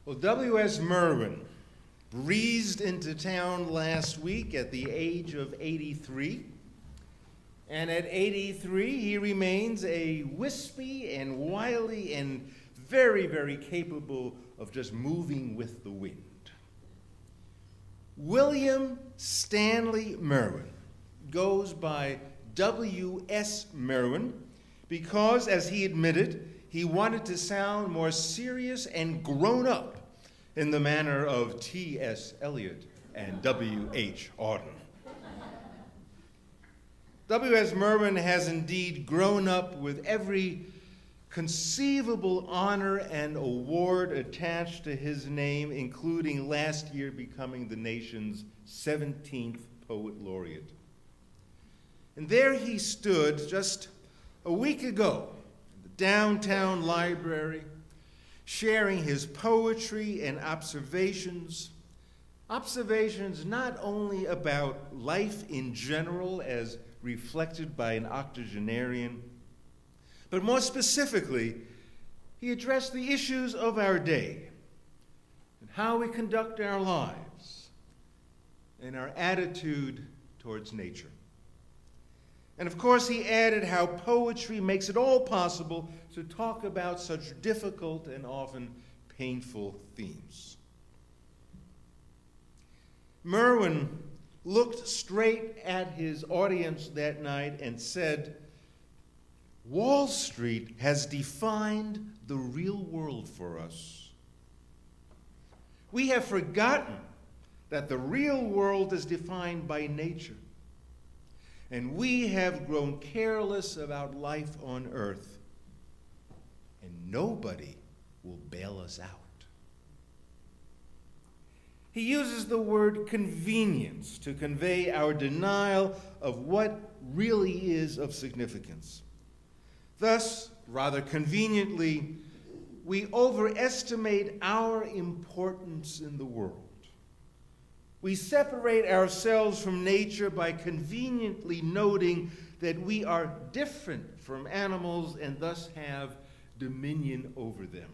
Well, W.S. Merwin breezed into town last week at the age of 83. And at 83, he remains a wispy and wily and very, very capable of just moving with the wind. William Stanley Merwin goes by W.S. Merwin because, as he admitted, he wanted to sound more serious and grown up in the manner of T.S. Eliot and W.H. Auden. W.S. Merwin has indeed grown up with every conceivable honor and award attached to his name, including last year becoming the nation's 17th Poet Laureate. And there he stood just a week ago in the downtown library, sharing his poetry and observations not only about life in general as reflected by an octogenarian, but more specifically, he addressed the issues of our day and how we conduct our lives and our attitude towards nature. And of course, he added how poetry makes it all possible to talk about such difficult and often painful themes. Merwin looked straight at his audience that night and said, "Wall Street has defined the real world for us. We have forgotten that the real world is defined by nature. And we have grown careless about life on earth, and nobody will bail us out." He uses the word convenience to convey our denial of what really is of significance. Thus, rather conveniently, we overestimate our importance in the world. We separate ourselves from nature by conveniently noting that we are different from animals and thus have dominion over them.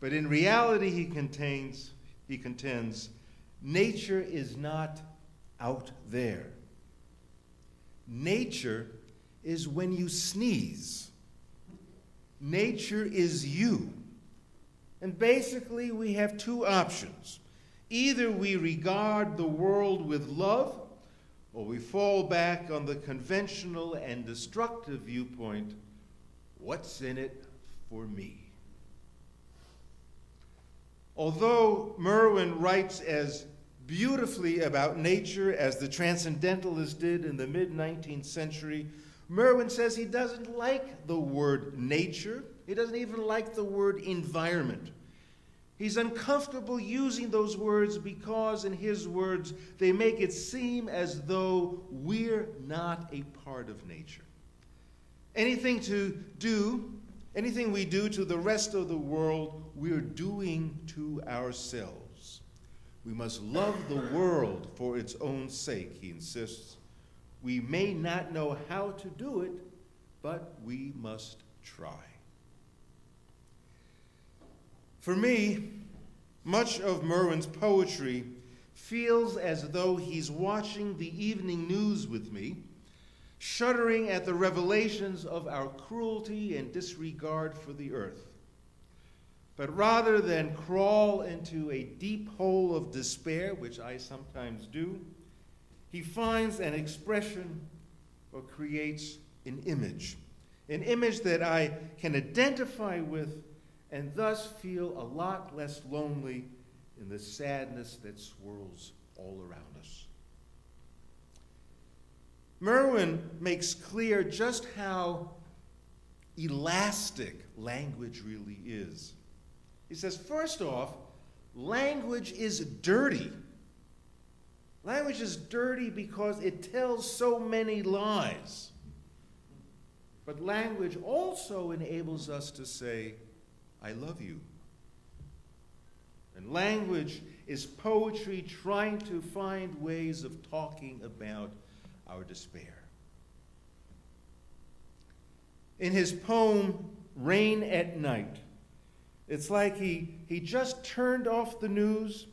But in reality, he contends, nature is not out there. Nature is when you sneeze. Nature is you. And basically, we have two options. Either we regard the world with love, or we fall back on the conventional and destructive viewpoint, what's in it for me? Although Merwin writes as beautifully about nature as the transcendentalists did in the mid-19th century, Merwin says he doesn't like the word nature. He doesn't even like the word environment. He's uncomfortable using those words because, in his words, they make it seem as though we're not a part of nature. Anything we do to the rest of the world, we're doing to ourselves. We must love the world for its own sake, he insists. We may not know how to do it, but we must try. For me, much of Merwin's poetry feels as though he's watching the evening news with me, shuddering at the revelations of our cruelty and disregard for the earth. But rather than crawl into a deep hole of despair, which I sometimes do, he finds an expression or creates an image that I can identify with and thus feel a lot less lonely in the sadness that swirls all around us. Merwin makes clear just how elastic language really is. He says, first off, language is dirty. Language is dirty because it tells so many lies. But language also enables us to say, "I love you." And language is poetry trying to find ways of talking about our despair. In his poem, Rain at Night, It's like he just turned off the news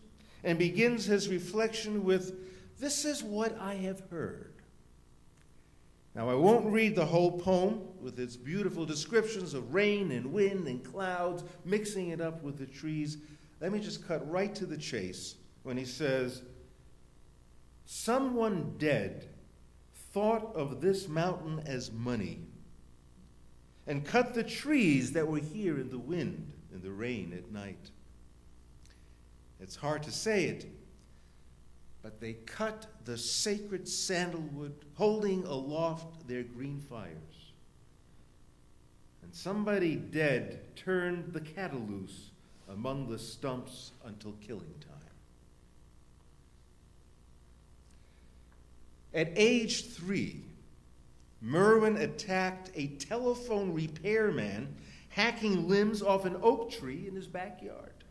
and begins his reflection with, "This is what I have heard." Now, I won't read the whole poem with its beautiful descriptions of rain and wind and clouds, mixing it up with the trees. Let me just cut right to the chase when he says, "Someone dead thought of this mountain as money and cut the trees that were here in the wind and the rain at night." It's hard to say it, but they cut the sacred sandalwood, holding aloft their green fires. And somebody dead turned the cattle loose among the stumps until killing time. At age 3, Merwin attacked a telephone repairman hacking limbs off an oak tree in his backyard.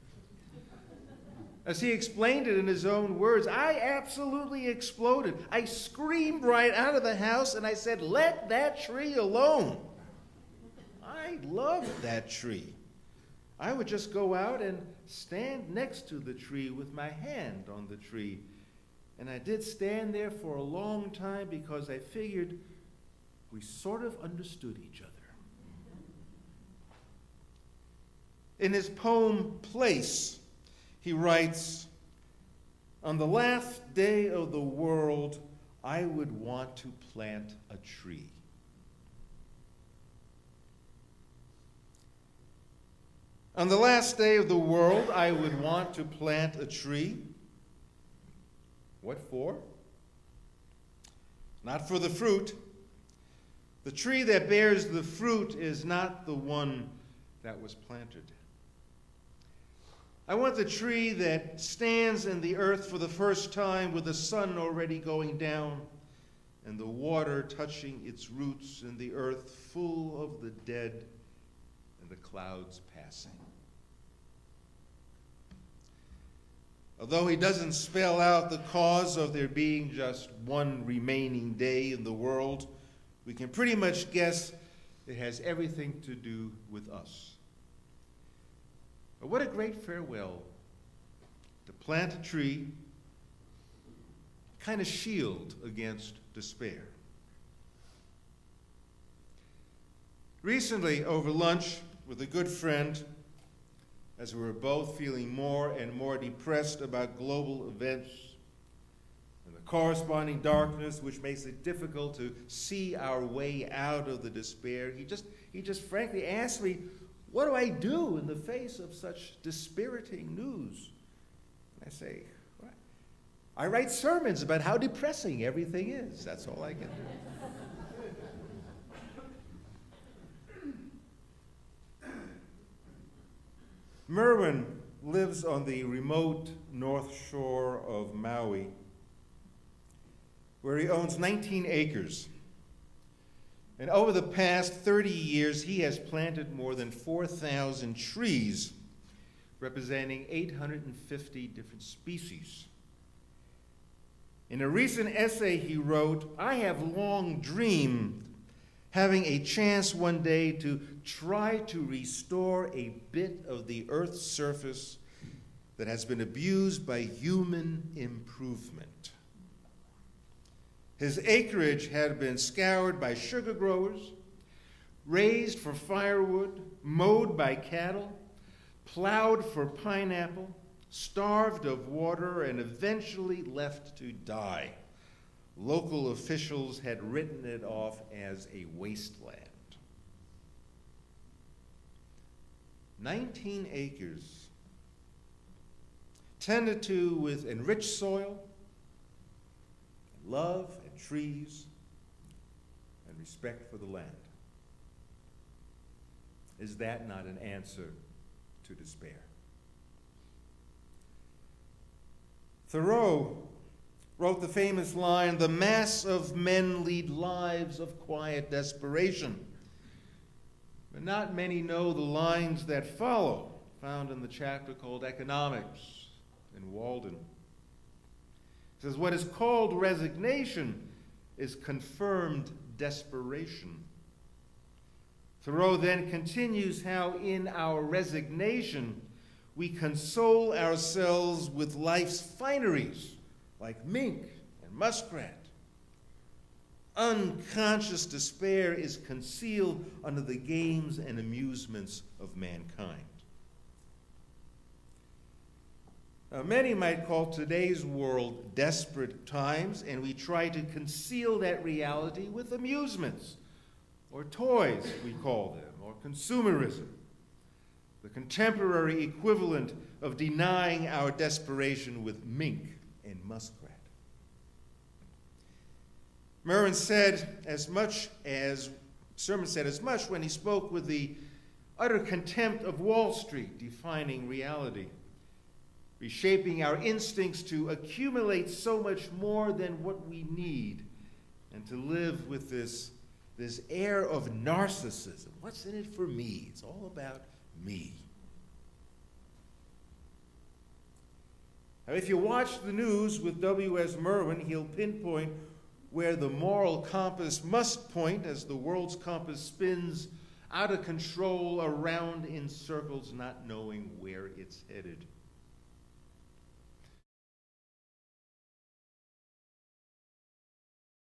As he explained it in his own words, "I absolutely exploded. I screamed right out of the house and I said, 'Let that tree alone.' I loved that tree. I would just go out and stand next to the tree with my hand on the tree. And I did stand there for a long time because I figured we sort of understood each other." In his poem, Place, he writes, "On the last day of the world, I would want to plant a tree." On the last day of the world, I would want to plant a tree. What for? Not for the fruit. The tree that bears the fruit is not the one that was planted. I want the tree that stands in the earth for the first time with the sun already going down and the water touching its roots and the earth full of the dead and the clouds passing. Although he doesn't spell out the cause of there being just one remaining day in the world, we can pretty much guess it has everything to do with us. But what a great farewell to plant a tree, kind of shield against despair. Recently, over lunch with a good friend, as we were both feeling more and more depressed about global events and the corresponding darkness which makes it difficult to see our way out of the despair, he just frankly asked me, "What do I do in the face of such dispiriting news?" And I say, "What? I write sermons about how depressing everything is. That's all I can do." Merwin lives on the remote north shore of Maui, where he owns 19 acres. And over the past 30 years, he has planted more than 4,000 trees, representing 850 different species. In a recent essay he wrote, "I have long dreamed having a chance one day to try to restore a bit of the Earth's surface that has been abused by human improvement." His acreage had been scoured by sugar growers, raised for firewood, mowed by cattle, plowed for pineapple, starved of water, and eventually left to die. Local officials had written it off as a wasteland. 19 acres, tended to with enriched soil, and love and trees, and respect for the land. Is that not an answer to despair? Thoreau wrote the famous line, "The mass of men lead lives of quiet desperation." But not many know the lines that follow, found in the chapter called Economics in Walden. It says, "What is called resignation is confirmed desperation. Thoreau then continues how in our resignation we console ourselves with life's fineries, like mink and muskrat. Unconscious despair is concealed under the games and amusements of mankind. Many might call today's world desperate times, and we try to conceal that reality with amusements, or toys, we call them, or consumerism, the contemporary equivalent of denying our desperation with mink and muskrat. Merwin said as much when he spoke with the utter contempt of Wall Street, defining reality, reshaping our instincts to accumulate so much more than what we need, and to live with this air of narcissism. What's in it for me? It's all about me. Now, if you watch the news with W.S. Merwin, he'll pinpoint where the moral compass must point as the world's compass spins out of control around in circles, not knowing where it's headed.